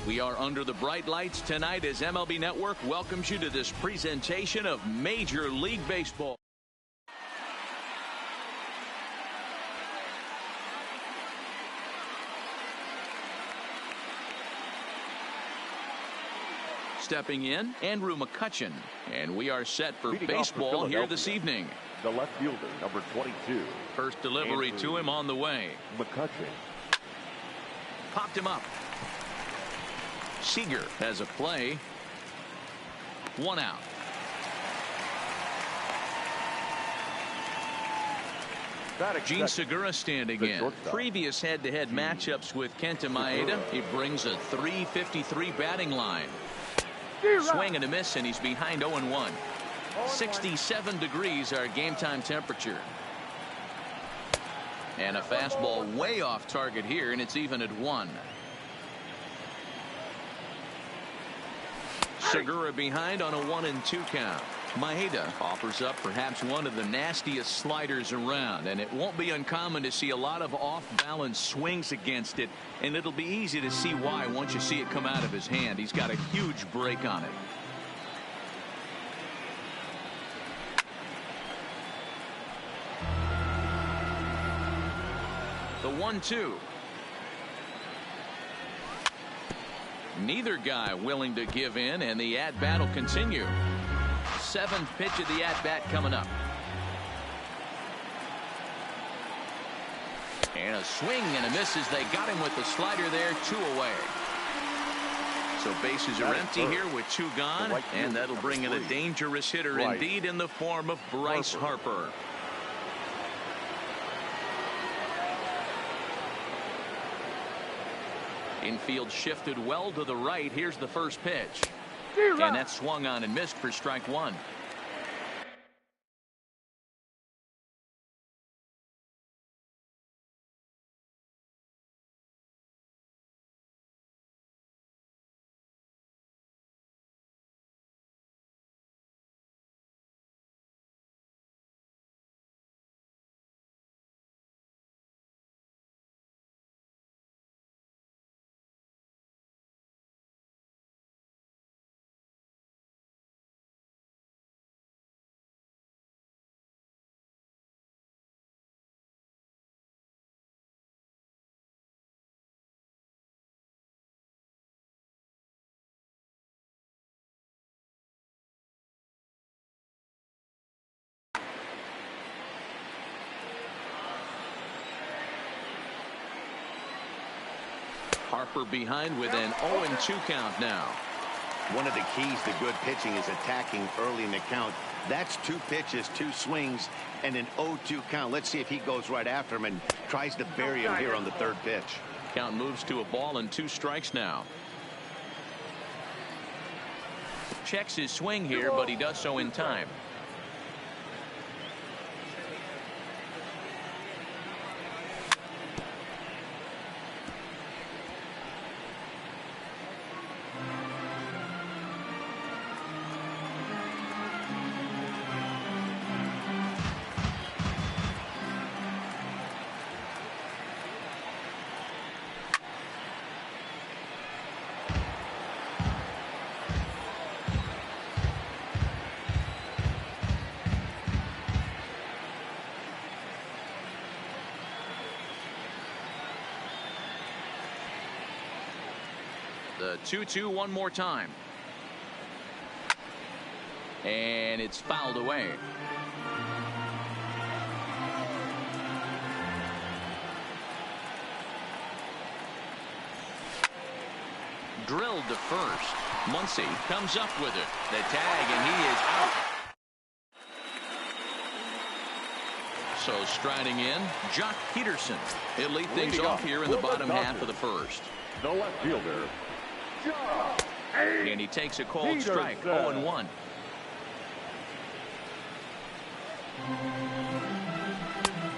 We are under the bright lights tonight as MLB Network welcomes you to this presentation of Major League Baseball. Stepping in, Andrew McCutchen, and we are set for baseball here this evening. The left fielder, number 22. First delivery to him on the way. McCutchen. Popped him up. Seager has a play. One out. Gene Segura standing in. Previous head-to-head matchups with Kenta Maeda. He brings a .353 batting line. Swing and a miss, and he's behind 0-1. 67 degrees our game time temperature. And a fastball way off target here, and it's even at 1. Segura behind on a 1-2 count. Maeda offers up perhaps one of the nastiest sliders around, and it won't be uncommon to see a lot of off-balance swings against it, and it'll be easy to see why once you see it come out of his hand. He's got a huge break on it. The 1-2. Neither guy willing to give in, and the at-bat will continue. 7th pitch of the at-bat coming up. And a swing and a miss as they got him with the slider there. 2 away. So bases are empty here with 2 gone, and that'll bring in a dangerous hitter indeed in the form of Bryce Harper. Infield shifted well to the right. Here's the first pitch. And that swung on and missed for strike 1. Harper behind with an 0-2 count now. One of the keys to good pitching is attacking early in the count. That's 2 pitches, 2 swings, and an 0-2 count. Let's see if he goes right after him and tries to bury him here on the 3rd pitch. Count moves to a ball and 2 strikes now. Checks his swing here, but he does so in time. The 2-2 one more time. And it's fouled away. Drilled to first. Muncy comes up with it. The tag, and he is out. So striding in, Jock Peterson. He'll lead things off here in the bottom half of the first. The left fielder. And he takes a cold strike. 0-1.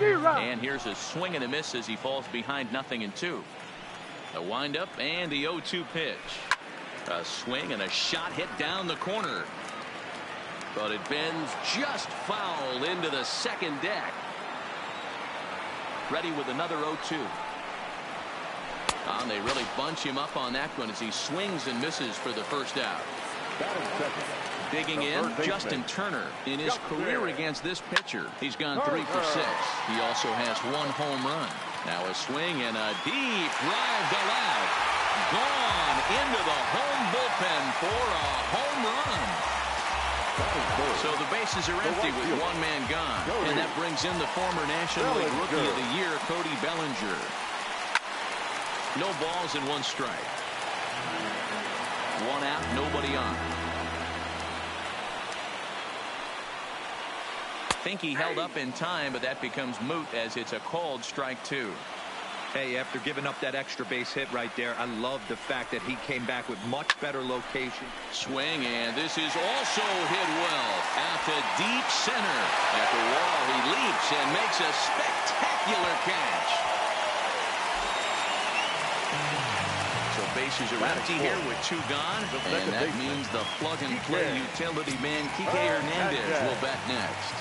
And here's a swing and a miss as he falls behind 0-2. A windup and the 0-2 pitch. A swing and a shot hit down the corner. But it bends just foul into the second deck. Ready with another 0-2. And they really bunch him up on that one as he swings and misses for the first out. Digging in, Justin Turner. In his career against this pitcher, he's gone 3 for 6. He also has 1 home run. Now a swing and a deep drive to left. Gone into the home bullpen for a home run. So the bases are empty with 1 man gone. And that brings in the former National League Rookie of the Year, Cody Bellinger. No balls and 1 strike. 1 out, nobody on. I think he held up in time, but that becomes moot as it's a called strike 2. Hey, after giving up that extra base hit right there, I love the fact that he came back with much better location. Swing, and this is also hit well out to deep center. At the wall, he leaps and makes a spectacular catch. So bases are empty here with 2 gone, and that means the plug-and-play utility man Kike Hernandez will bat next.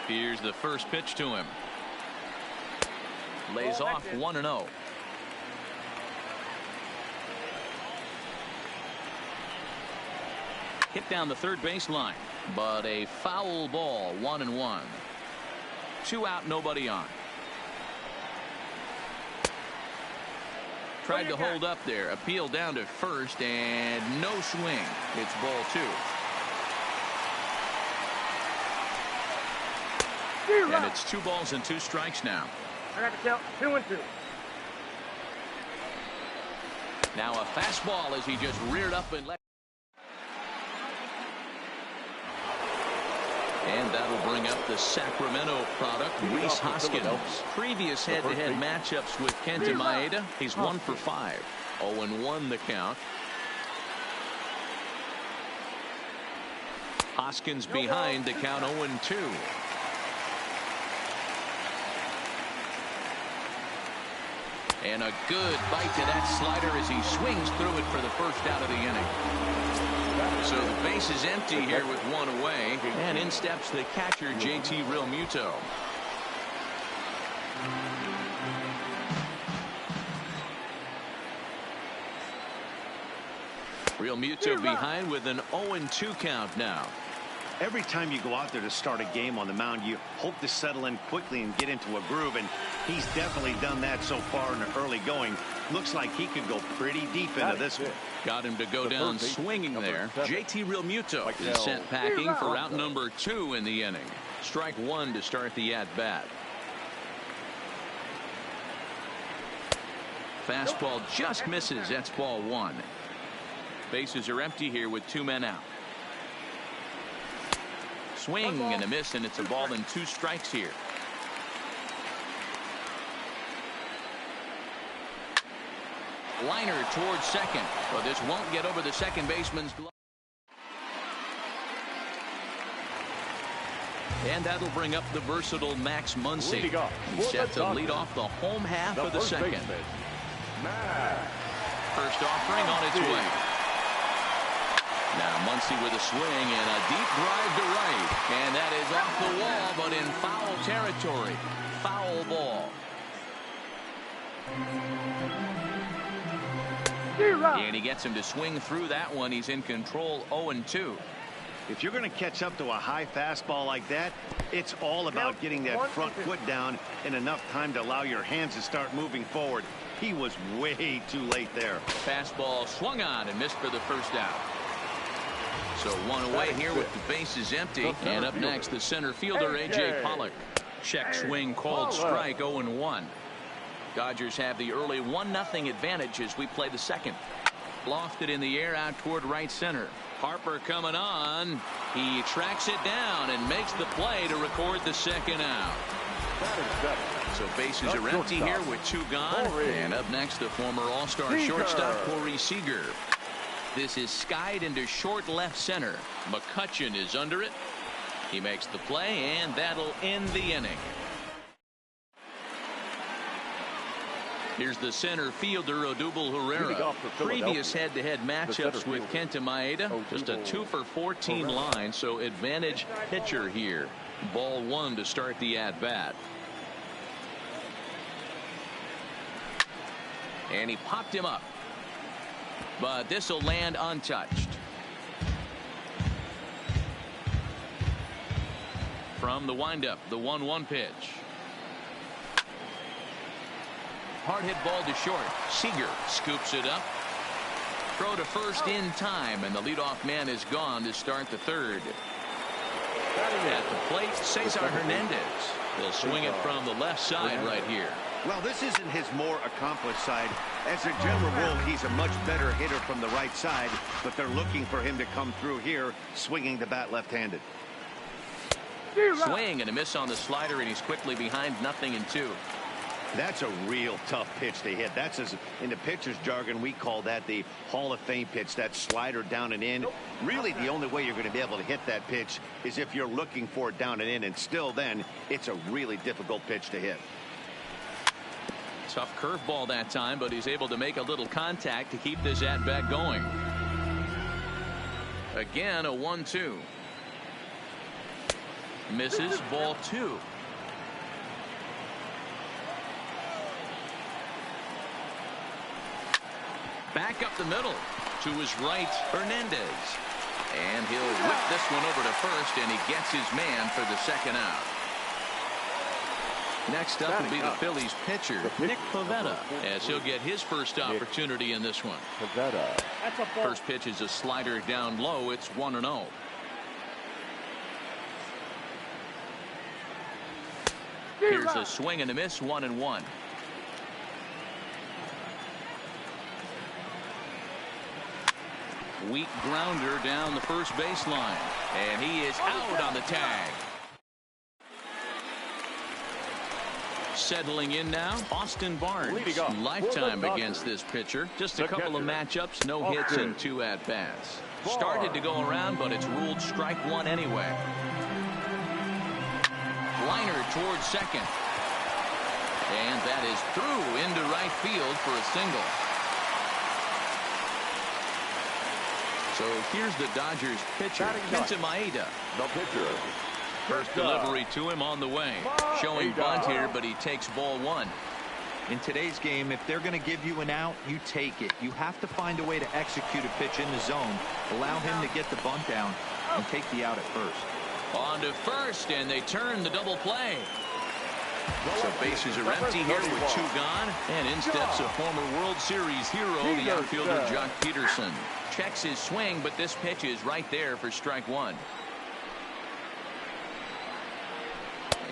Here's the first pitch to him. Lays off 1-0. Hit down the third baseline, but a foul ball. 1-1. 2 out, nobody on. Tried to hold up there. Appeal down to first, and no swing. It's ball 2. And it's 2 balls and 2 strikes now. I got the count. 2-2. Now a fastball as he just reared up and left. And that'll bring up the Sacramento product, Rhys Hoskins. Previous head-to-head matchups with Kenta Maeda, he's 1 for 5. 0-1 the count. Hoskins behind the count 0-2. And a good bite to that slider as he swings through it for the first out of the inning. So the base is empty here with 1 away. And in steps the catcher, JT Realmuto. Realmuto behind with an 0-2 count now. Every time you go out there to start a game on the mound, you hope to settle in quickly and get into a groove, and he's definitely done that so far in the early going. Looks like he could go pretty deep into this one. Got him to go down swinging there. JT Realmuto is sent packing for out number 2 in the inning. Strike 1 to start the at-bat. Fastball just misses. That's ball 1. Bases are empty here with 2 men out. Swing and a miss, and it's a ball and 2 strikes here. Liner towards second, but this won't get over the second baseman's glove. And that'll bring up the versatile Max Muncy. He's set to lead off the home half of the second. First offering on its way. Now Muncy with a swing and a deep drive to right. And that is off the wall, but in foul territory. Foul ball. And he gets him to swing through that one. He's in control 0-2. If you're going to catch up to a high fastball like that, it's all about getting that front foot down in enough time to allow your hands to start moving forward. He was way too late there. Fastball swung on and missed for the first out. So one away here with the bases empty. And up next, the center fielder, A.J. Pollock. Check swing called strike 0-1. Dodgers have the early 1-0 advantage as we play the second. Lofted in the air out toward right center. Harper coming on. He tracks it down and makes the play to record the second out. So bases are empty here with 2 gone. And up next, the former All-Star shortstop Corey Seager. This is skied into short left center. McCutchen is under it. He makes the play, and that'll end the inning. Here's the center fielder, Odubel Herrera. Previous head-to-head matchups with Kenta Maeda. Just a 2-for-14 line, so advantage pitcher here. Ball 1 to start the at-bat. And he popped him up. But this will land untouched. From the windup, the 1-1 pitch. Hard hit ball to short. Seager scoops it up. Throw to first in time, and the leadoff man is gone to start the third. At the plate, Cesar Hernandez. They'll swing it from the left side right here. Well, this isn't his more accomplished side. As a general rule, he's a much better hitter from the right side, but they're looking for him to come through here, swinging the bat left-handed. Swing and a miss on the slider, and he's quickly behind 0-2. That's a real tough pitch to hit. That's, in the pitcher's jargon, we call that the Hall of Fame pitch, that slider down and in. Really, the only way you're going to be able to hit that pitch is if you're looking for it down and in, and still then, it's a really difficult pitch to hit. Tough curveball that time, but he's able to make a little contact to keep this at-bat going. Again, a 1-2. Misses, ball 2. Back up the middle to his right, Hernandez. And he'll whip this one over to first, and he gets his man for the second out. Next up will be the Phillies pitcher, Nick Pivetta, as he'll get his first opportunity in this one. First pitch is a slider down low. It's 1-0. Here's a swing and a miss, 1-1. Weak grounder down the first baseline, and he is out on the tag. Settling in now, Austin Barnes. Lifetime against this pitcher. Just a couple of matchups, no hits and 2 at-bats. Started to go around, but it's ruled strike 1 anyway. Liner towards second. And that is through into right field for a single. So here's the Dodgers pitcher, Kenta Maeda. The pitcher. First delivery to him on the way. Showing bunt here, but he takes ball 1. In today's game, if they're going to give you an out, you take it. You have to find a way to execute a pitch in the zone. Allow him to get the bunt down and take the out at first. On to first, and they turn the double play. So bases are empty here with 2 gone. And in steps a former World Series hero, the outfielder Jock Peterson. Checks his swing, but this pitch is right there for strike 1.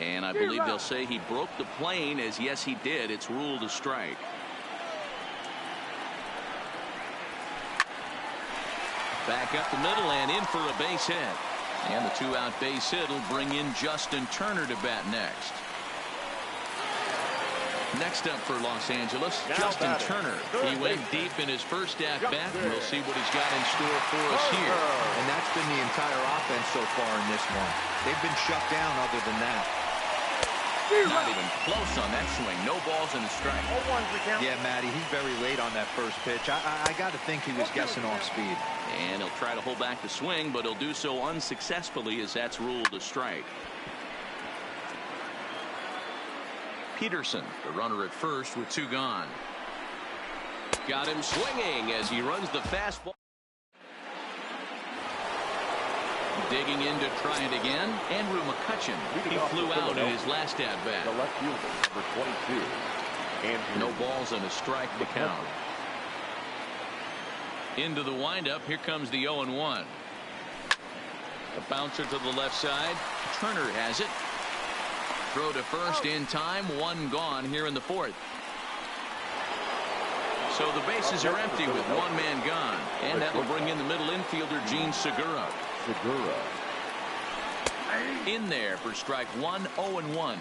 And I believe they'll say he broke the plane, as yes he did. It's ruled a strike. Back up the middle and in for a base hit. And the 2-out base hit will bring in Justin Turner to bat next. Next up for Los Angeles, Now Justin batting, Turner. third He went baseman. deep in his first at bat. Justin. We'll see what he's got in store for us here. And that's been the entire offense so far in this one. They've been shut down other than that. Not even close on that swing. No balls and a strike. Yeah, Matty, he's very late on that first pitch. I got to think he was guessing off speed. And he'll try to hold back the swing, but he'll do so unsuccessfully as that's ruled a strike. Peterson, the runner at first with 2 gone. Got him swinging as he runs the fastball. Digging in to try it again. Andrew McCutchen. He flew out in his last at bat. The left fielder, number 22. Andrew. No balls and a strike to count. Into the windup. Here comes the 0-1. A bouncer to the left side. Turner has it. Throw to first in time. 1 gone here in the 4th. So the bases are empty with 1 man gone. And that will bring in the middle infielder, Gene Segura. In there for strike 1, 0-1.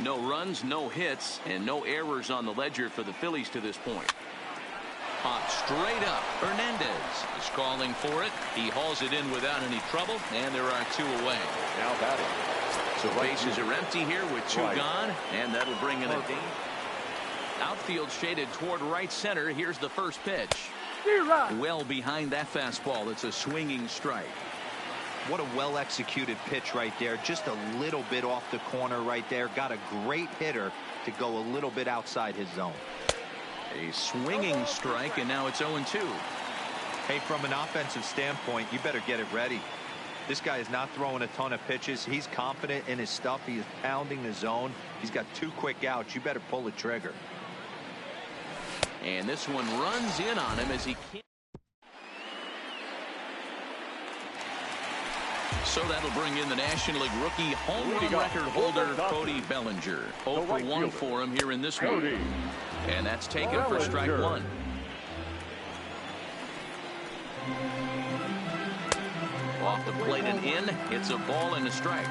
No runs, no hits, and no errors on the ledger for the Phillies to this point. Hot straight up. Hernandez is calling for it. He hauls it in without any trouble, and there are 2 away. Now batting. So bases are empty here with 2 gone, and that'll bring in a D. Outfield shaded toward right center. Here's the first pitch. Well behind that fastball. It's a swinging strike. What a well-executed pitch right there. Just a little bit off the corner right there. Got a great hitter to go a little bit outside his zone. A swinging strike, and now it's 0-2. Hey, from an offensive standpoint, you better get it ready. This guy is not throwing a ton of pitches. He's confident in his stuff. He is pounding the zone. He's got 2 quick outs. You better pull the trigger. And this one runs in on him as he can't. So that'll bring in the National League rookie home run record holder Cody Bellinger. 0 for 1 for him here in this one. And that's taken for strike 1. Off the plate and in. It's a ball and a strike.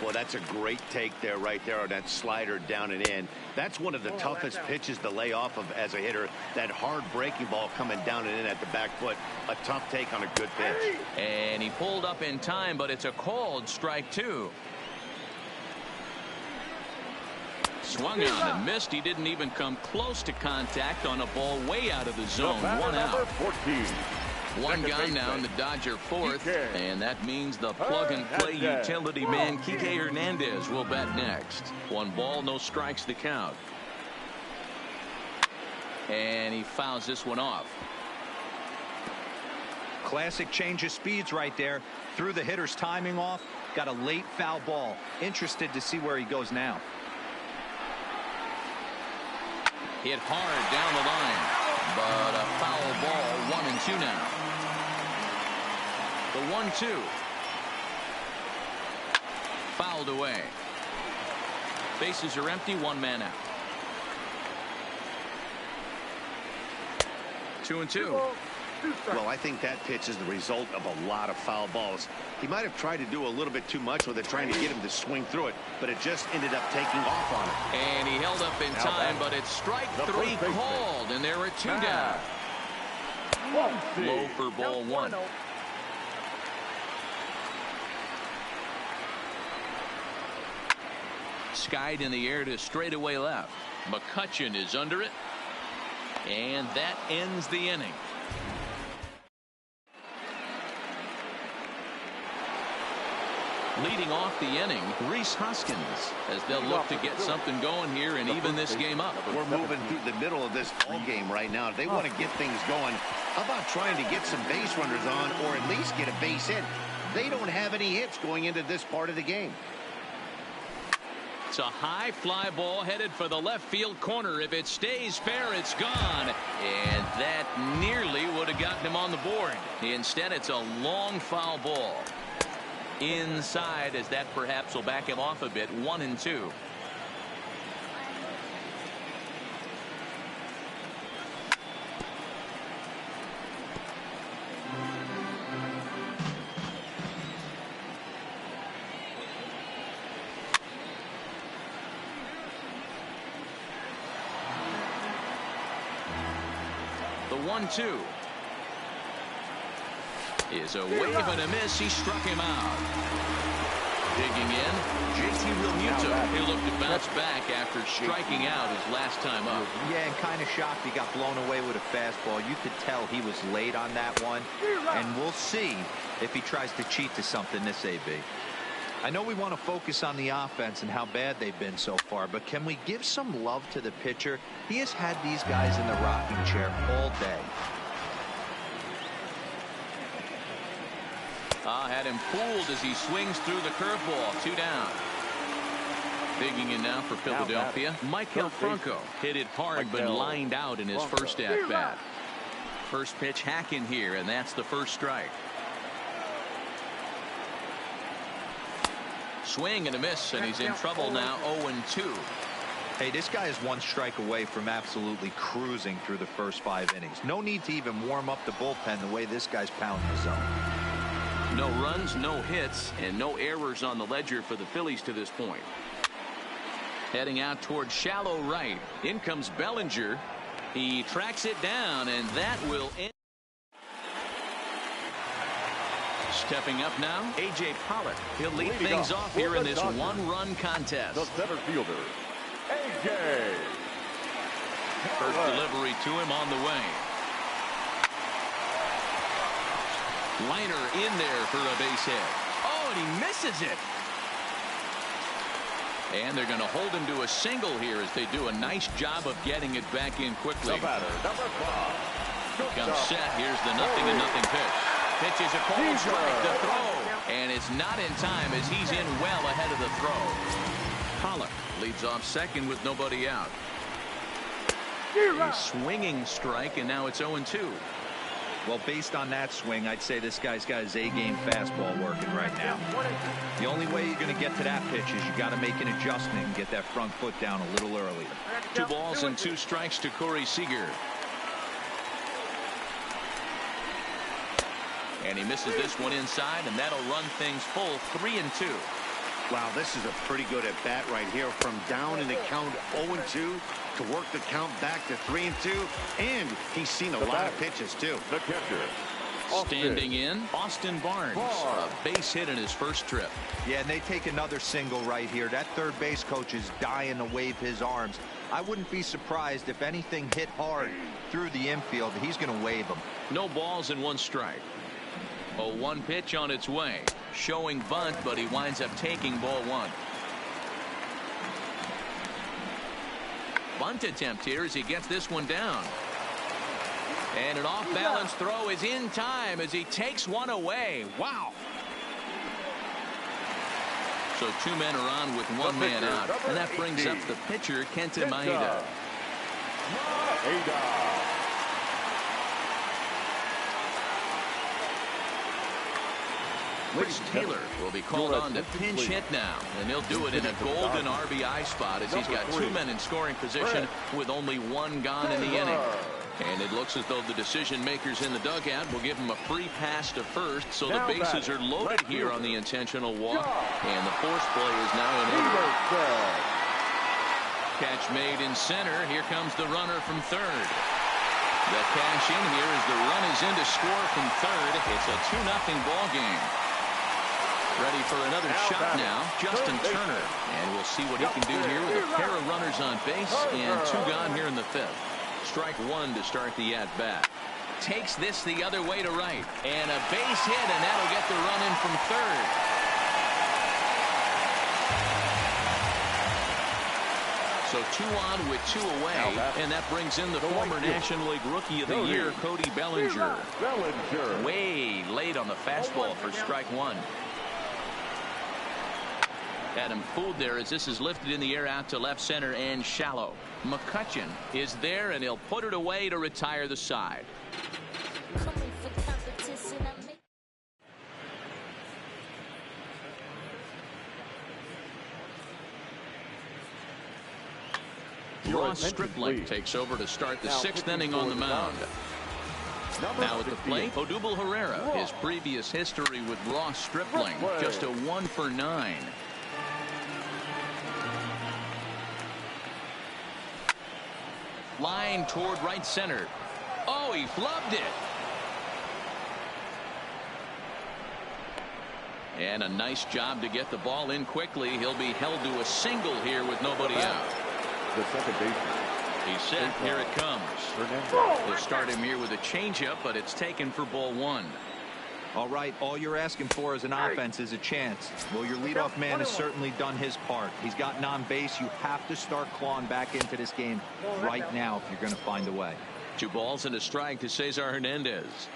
Well, that's a great take there, right there on that slider down and in. That's one of the toughest pitches to lay off of as a hitter. That hard breaking ball coming down and in at the back foot. A tough take on a good pitch. And he pulled up in time, but it's a called strike 2. Swung on and missed. He didn't even come close to contact on a ball way out of the zone. 1 out. 14. 1 gone now in the Dodger 4th, and that means the plug-and-play utility man Kike Hernandez will bat next. 1 ball, no strikes to count. And he fouls this one off. Classic change of speeds right there. Threw the hitter's timing off. Got a late foul ball. Interested to see where he goes now. Hit hard down the line, but a foul ball. 1 and 2 now. The 1-2. Fouled away. Bases are empty. 1 man out. 2 and 2. Well, I think that pitch is the result of a lot of foul balls. He might have tried to do a little bit too much with it, trying to get him to swing through it, but it just ended up taking off on him. And he held up in time, but it's strike 3 called, and there are 2 down. Low for ball 1. Skied in the air to straightaway left. McCutchen is under it, and that ends the inning. Leading off the inning, Rhys Hoskins, as they'll look to get something going here and even this game up. We're moving through the middle of this ball game right now. If they want to get things going, how about trying to get some base runners on or at least get a base hit? They don't have any hits going into this part of the game. It's a high fly ball headed for the left field corner. If it stays fair, it's gone. And that nearly would have gotten him on the board. Instead, it's a long foul ball. Inside, as that perhaps will back him off a bit. 1 and 2. 1-2. Is a wave and a miss. He struck him out. Digging in, JT Realmuto. He'll look to bounce back after striking out his last time up. Yeah, and kind of shocked he got blown away with a fastball. You could tell he was late on that one. And we'll see if he tries to cheat to something this AB. I know we want to focus on the offense and how bad they've been so far, but can we give some love to the pitcher? He has had these guys in the rocking chair all day. Had him fooled as he swings through the curveball. 2 down. Digging in now for Philadelphia. Michael Franco hit it hard but lined out in his first at bat. First pitch hacking here, and that's the first strike. Swing and a miss, and he's in trouble now. 0-2. Hey, this guy is 1 strike away from absolutely cruising through the first 5 innings. No need to even warm up the bullpen the way this guy's pounding the zone. No runs, no hits, and no errors on the ledger for the Phillies to this point. Heading out towards shallow right. In comes Bellinger. He tracks it down, and that will end. Stepping up now, A.J. Pollock. He'll lead things off here in this 1-run contest. The center fielder, A.J. First delivery to him on the way. Liner in there for a base hit. Oh, and he misses it. And they're going to hold him to a single here as they do a nice job of getting it back in quickly. The batter, number 5. Comes set. Here's the 0-0 pitch. Pitches a cold strike. The throw. And it's not in time as he's in well ahead of the throw. Pollock leads off second with nobody out. A swinging strike, and now it's 0-2. Well, based on that swing, I'd say this guy's got his A-game fastball working right now. The only way you're going to get to that pitch is you got to make an adjustment and get that front foot down a little earlier. 2 balls and 2 strikes to Corey Seager. And he misses this one inside, and that'll run things full 3-2. Wow, this is a pretty good at bat right here. From down in the count 0-2 to work the count back to 3-2, and he's seen a lot of pitches too. The catcher, standing in, Austin Barnes, a base hit in his first trip. Yeah, and they take another single right here. That third base coach is dying to wave his arms. I wouldn't be surprised if anything hit hard through the infield. He's going to wave them. No balls and 1 strike. A 1 pitch on its way. Showing bunt, but he winds up taking ball 1. Bunt attempt here as he gets this one down. And an off-balance throw is in time as he takes one away. Wow. So 2 men are on with 1 man out. And that brings up the pitcher, Kenta Maeda. Chris Taylor will be called on to pinch hit now, and he'll do it in a golden RBI spot as he's got 2 men in scoring position with only 1 gone in the inning. And it looks as though the decision makers in the dugout will give him a free pass to first, so the bases are loaded here on the intentional walk, and the force play is now in order. Catch made in center. Here comes the runner from third. The cash in here as the run is in to score from third. It's a 2-0 ball game. Ready for another shot now, Justin Turner. And we'll see what he can do here with a pair of runners on base and 2 gone here in the 5th. Strike 1 to start the at-bat. Takes this the other way to right. And a base hit, and that'll get the run in from third. So 2 on with 2 away, and that brings in the former National League Rookie of the Year, Cody Bellinger. Way late on the fastball for strike 1. Had him fooled there as this is lifted in the air out to left center and shallow. McCutchen is there, and he'll put it away to retire the side. Ross Stripling takes over to start the 6th inning on the mound. Now at the plate, Odubel Herrera. His previous history with Ross Stripling, just a 1 for 9. Line toward right center. Oh, he flubbed it. And a nice job to get the ball in quickly. He'll be held to a single here with nobody out. The second baseman. He's set. Here it comes. They'll start him here with a changeup, but it's taken for ball one. All right, all you're asking for as an offense is a chance. Well, your leadoff man has certainly done his part. He's gotten on base. You have to start clawing back into this game right now if you're going to find a way. 2 balls and a strike to Cesar Hernandez.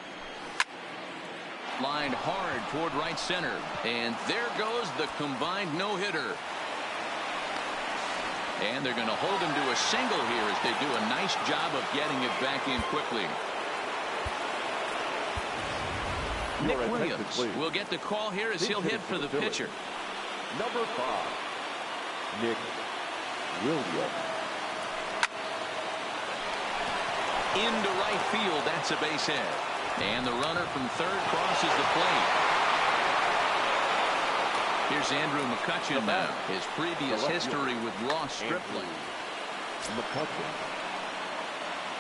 Lined hard toward right center. And there goes the combined no-hitter. And they're going to hold him to a single here as they do a nice job of getting it back in quickly. Nick Williams will get the call here as he'll hit for the pitcher. Number 5, Nick Williams. Into right field. That's a base hit. And the runner from third crosses the plate. Here's Andrew McCutchen now. His previous history with Ross Stripling.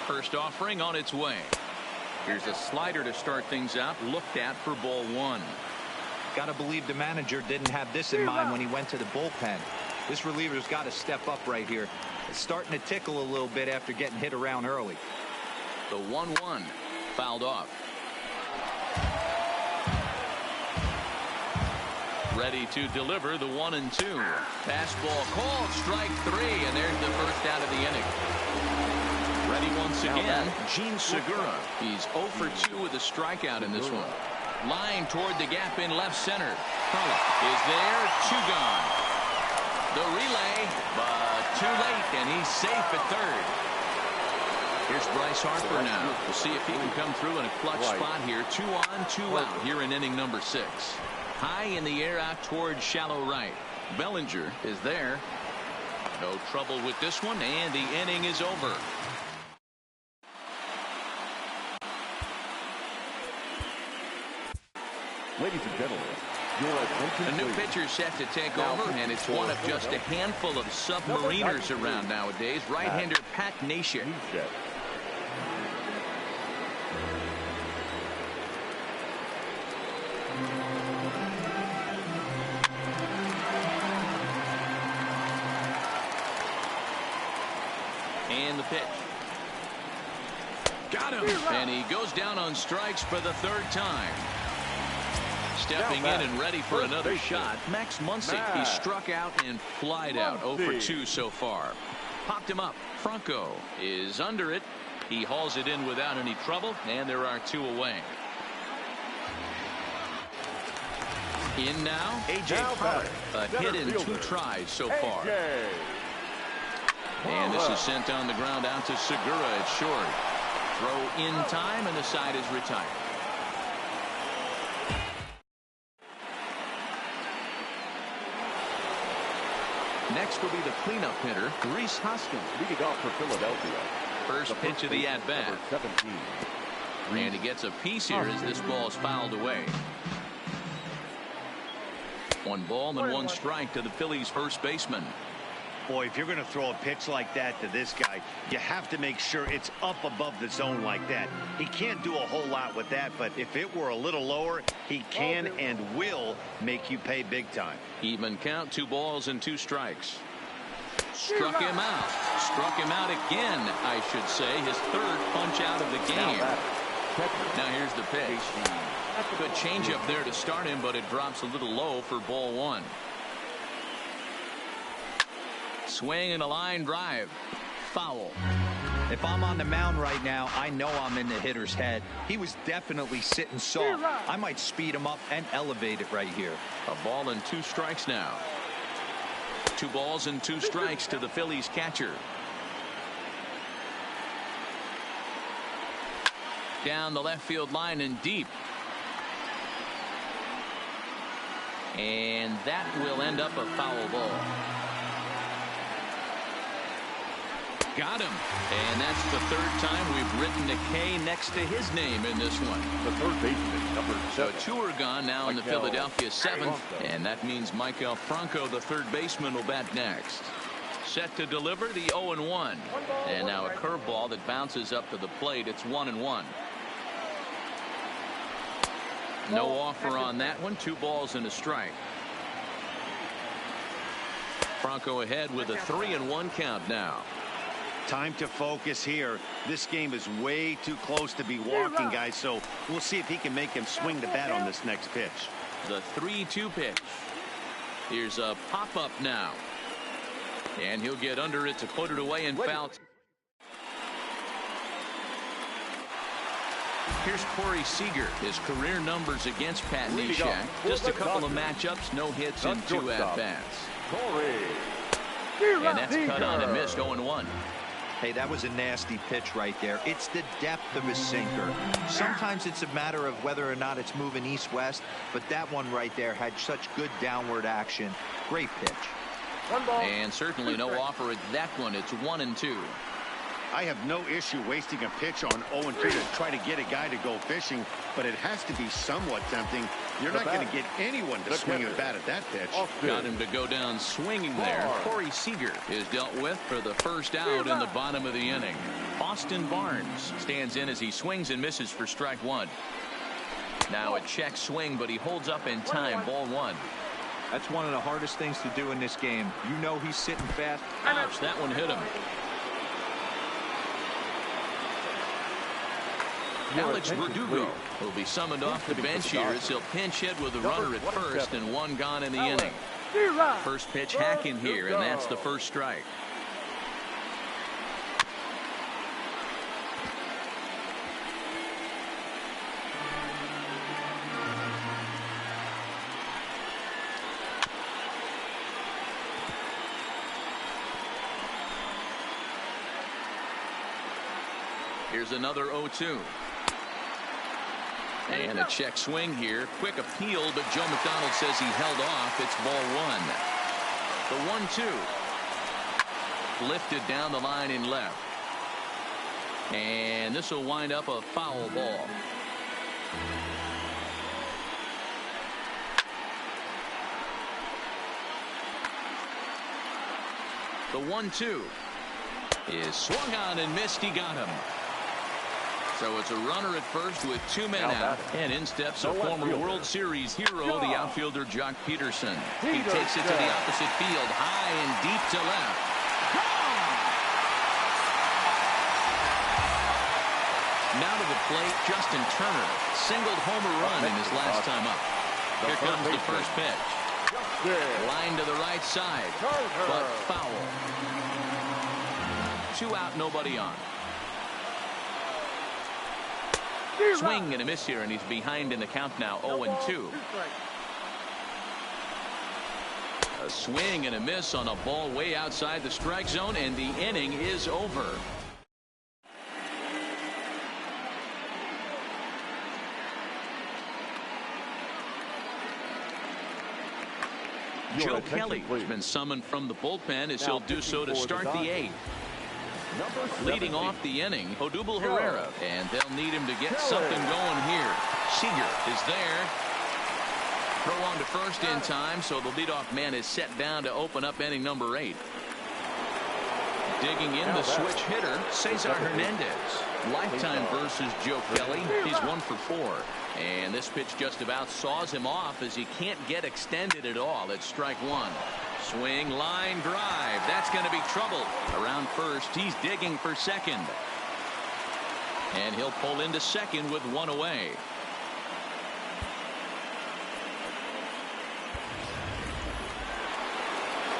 First offering on its way. Here's a slider to start things out. Looked at for ball one. Got to believe the manager didn't have this in mind when he went to the bullpen. This reliever's got to step up right here. It's starting to tickle a little bit after getting hit around early. The 1-1 fouled off. Ready to deliver the 1-2. Fastball called, strike 3, and there's the first out of the inning. Ready once again, Gene Segura. He's 0 for 2 with a strikeout in this one. Line toward the gap in left center. Pollock is there, 2 gone. The relay, but too late, and he's safe at third. Here's Bryce Harper now. We'll see if he can come through in a clutch spot here. 2 on, 2 out here in inning number 6. High in the air out towards shallow right. Bellinger is there. No trouble with this one, and the inning is over. Ladies and gentlemen, your attention, A new please. pitcher set to take over, and it's one of just a handful of submariners around nowadays. Right-hander Pat Neshek. And the pitch. Got him. And he goes down on strikes for the 3rd time. Stepping in and ready for another shot, Max Muncy. He struck out and flied out. 0 for 2 so far. Popped him up. Franco is under it. He hauls it in without any trouble, and there are 2 away. In now, A.J. Pollock. A hit in 2 tries so far. And this is sent on the ground out to Segura at short. Throw in time, and the side is retired. Next will be the cleanup hitter, Rhys Hoskins. Leading off for Philadelphia. First pitch of the at-bat. 17. And he gets a piece here as this ball is fouled away. 1 ball and 1 strike to the Phillies' first baseman. Boy, if you're going to throw a pitch like that to this guy, you have to make sure it's up above the zone like that. He can't do a whole lot with that, but if it were a little lower, he can and will make you pay big time. Even count, 2 balls and 2 strikes. Struck him out. Struck him out again, I should say. His 3rd punch out of the game. Now here's the pitch. Good changeup there to start him, but it drops a little low for ball 1. Swing and a line drive. Foul. If I'm on the mound right now, I know I'm in the hitter's head. He was definitely sitting soft. I might speed him up and elevate it right here. A ball and 2 strikes now. 2 balls and 2 strikes to the Phillies catcher. Down the left field line and deep. And that will end up a foul ball. Got him. And that's the 3rd time we've written a K next to his name in this one. The third baseman, number 7. So 2 are gone now in the Philadelphia 7th. And that means Maikel Franco, the 3rd baseman, will bat next. Set to deliver the 0-1. And now a curveball that bounces up to the plate. It's 1-1. No offer on that one. 2 balls and a strike. Franco ahead with a 3-1 count now. Time to focus here. This game is way too close to be walking, guys, so we'll see if he can make him swing the bat on this next pitch. The 3-2 pitch. Here's a pop-up now. And he'll get under it to put it away and foul. Here's Corey Seager. His career numbers against Pat Neshek. Just a couple of matchups, no hits and 2 at-bats. And that's cut on and missed. 0-1. Hey, that was a nasty pitch right there. It's the depth of his sinker. Sometimes it's a matter of whether or not it's moving east-west, but that one right there had such good downward action. Great pitch. And certainly no offer at that one. It's 1-2. I have no issue wasting a pitch on 0-2 to try to get a guy to go fishing, but it has to be somewhat tempting. You're not going to get anyone to swing a bat at that pitch. Got him to go down swinging there. Corey Seager is dealt with for the first out in the bottom of the inning. Austin Barnes stands in as he swings and misses for strike 1. Now a check swing, but he holds up in time. Ball 1. That's one of the hardest things to do in this game. You know he's sitting fast. Ouch, that one hit him. Alex Verdugo will be summoned off the bench here as he'll pinch hit with a runner at first and 1 gone in the inning. First pitch hacking here, and that's the first strike. Here's another 0-2. And a check swing here. Quick appeal, but Joe McDonald says he held off. It's ball 1. The 1-2. Lifted down the line in left. And this will wind up a foul ball. The 1-2 is swung on and missed. He got him. So it's a runner at first with 2 men out, and in steps a former World Series hero, the outfielder Jock Peterson. He takes it to the opposite field, high and deep to left. Now to the plate, Justin Turner singled homer run in his last time up. Here comes the first pitch. Line to the right side, but foul. 2 out, nobody on. Swing and a miss here, and he's behind in the count now. 0-2. A swing and a miss on a ball way outside the strike zone, and the inning is over. Joe Kelly has been summoned from the bullpen as he'll do so to start the 8th. Leading off the inning, Odubel Herrera, and they'll need him to get something going here. Seager is there. Throw on to first in time, so the leadoff man is set down to open up inning number 8. Digging in the switch hitter, Cesar Hernandez. Lifetime versus Joe Kelly. He's 1 for 4. And this pitch just about saws him off as he can't get extended at all. It's strike 1. Swing, line drive. That's going to be trouble. Around first, he's digging for second. And he'll pull into second with 1 away.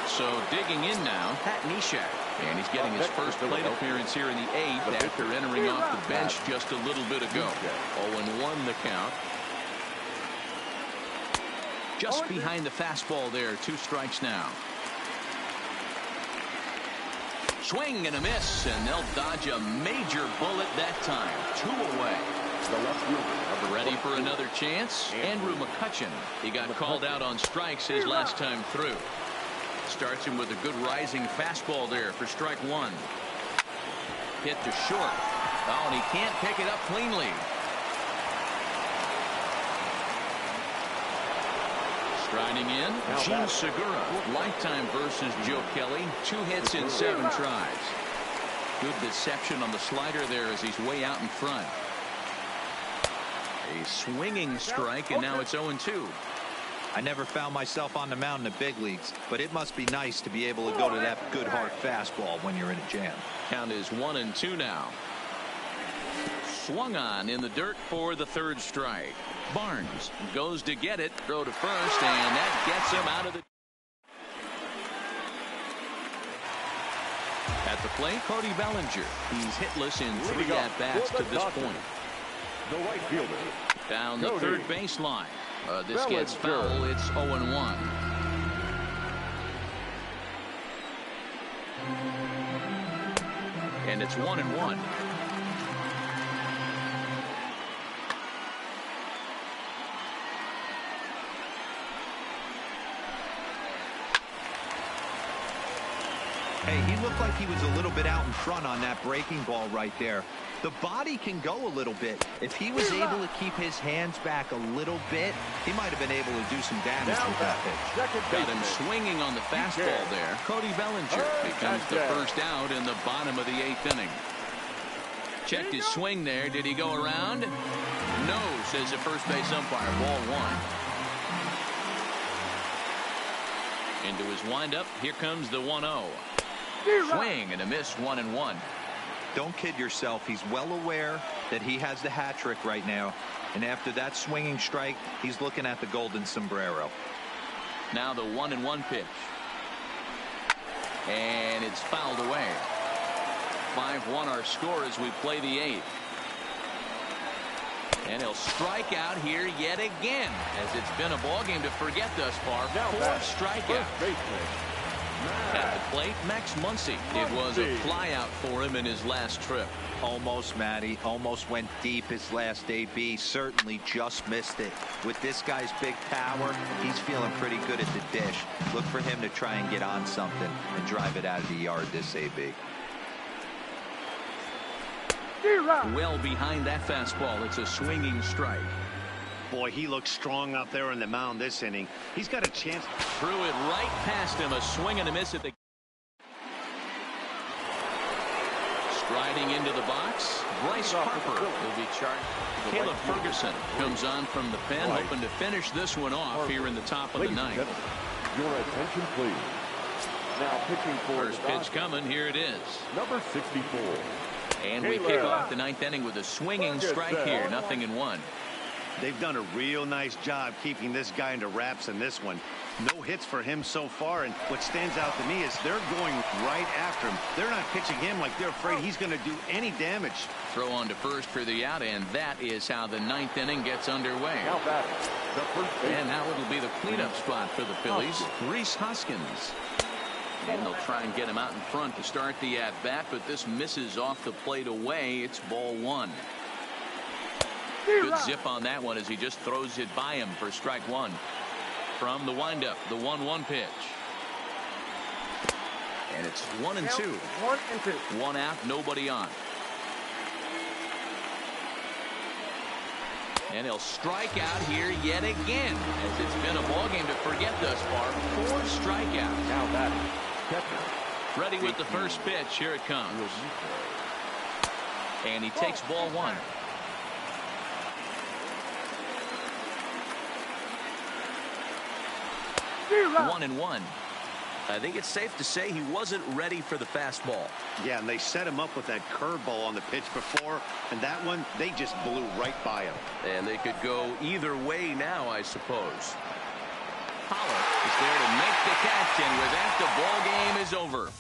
So digging in now, Pat Neshek. And he's getting his first plate appearance here in the 8th after entering off the bench just a little bit ago. 0-1 the count. Just behind the fastball there. 2 strikes now. Swing and a miss, and they'll dodge a major bullet that time. 2 away. Ready for another chance? Andrew McCutchen. He got called out on strikes his last time through. Starts him with a good rising fastball there for strike 1. Hit to short. Oh, and he can't pick it up cleanly. Striding in, Gene Segura. Lifetime versus Joe Kelly. 2 hits in 7 tries. Good deception on the slider there as he's way out in front. A swinging strike, and now it's 0-2. I never found myself on the mound in the big leagues, but it must be nice to be able to go to that good hard fastball when you're in a jam. Count is 1-2 now. Swung on in the dirt for the 3rd strike. Barnes goes to get it, throw to first, and that gets him out of the. At the plate, Cody Bellinger. He's hitless in 3 at-bats to this point. The right fielder. Down the third baseline. This gets foul. It's 0-1. And it's 1-1. Hey, he looked like he was a little bit out in front on that breaking ball right there. The body can go a little bit. If he was able to keep his hands back a little bit, he might have been able to do some damage with that pitch. Got him swinging on the fastball there. Cody Bellinger becomes the first out in the bottom of the 8th inning. Checked his swing there. Did he go around? No, says the first base umpire. Ball 1. Into his windup. Here comes the 1-0. Swing and a miss. 1-1. Don't kid yourself. He's well aware that he has the hat trick right now. And after that swinging strike, he's looking at the golden sombrero. Now the 1-1 pitch. And it's fouled away. 5-1 our score as we play the 8th. And he'll strike out here yet again, as it's been a ball game to forget thus far. 4 strikeouts. At the plate, Max Muncy. It was a flyout for him in his last trip. Almost, Matty. Almost went deep his last AB. Certainly just missed it. With this guy's big power, he's feeling pretty good at the dish. Look for him to try and get on something and drive it out of the yard this AB. Well behind that fastball. It's a swinging strike. Boy, he looks strong out there on the mound this inning. He's got a chance. Threw it right past him. A swing and a miss at the. Striding into the box, Bryce Harper will be charged. Caleb Ferguson comes on from the pen, hoping to finish this one off here in the top of the 9th. Your attention, please. Now pitching for first pitch coming. Here it is. Number 64. And we kick off the 9th inning with a swinging strike here. 0-1. They've done a real nice job keeping this guy into wraps in this one. No hits for him so far, and what stands out to me is they're going right after him. They're not pitching him like they're afraid he's going to do any damage. Throw on to first for the out, and that is how the 9th inning gets underway. Now batting, the first base. And now it'll be the cleanup spot for the Phillies. Rhys Hoskins. And they'll try and get him out in front to start the at-bat, but this misses off the plate away. It's ball 1. Good zip on that one as he just throws it by him for strike 1. From the windup, the 1-1 pitch. And it's 1-2. 1-2. 1 out, nobody on. And he'll strike out here yet again, as it's been a ball game to forget thus far. 4 strikeouts. Now batting, ready with the first pitch. Here it comes. And he takes ball 1. 1-1. I think it's safe to say he wasn't ready for the fastball. Yeah, and they set him up with that curveball on the pitch before, and that one, they just blew right by him. And they could go either way now, I suppose. Pollock is there to make the catch, and with that, the ball game is over.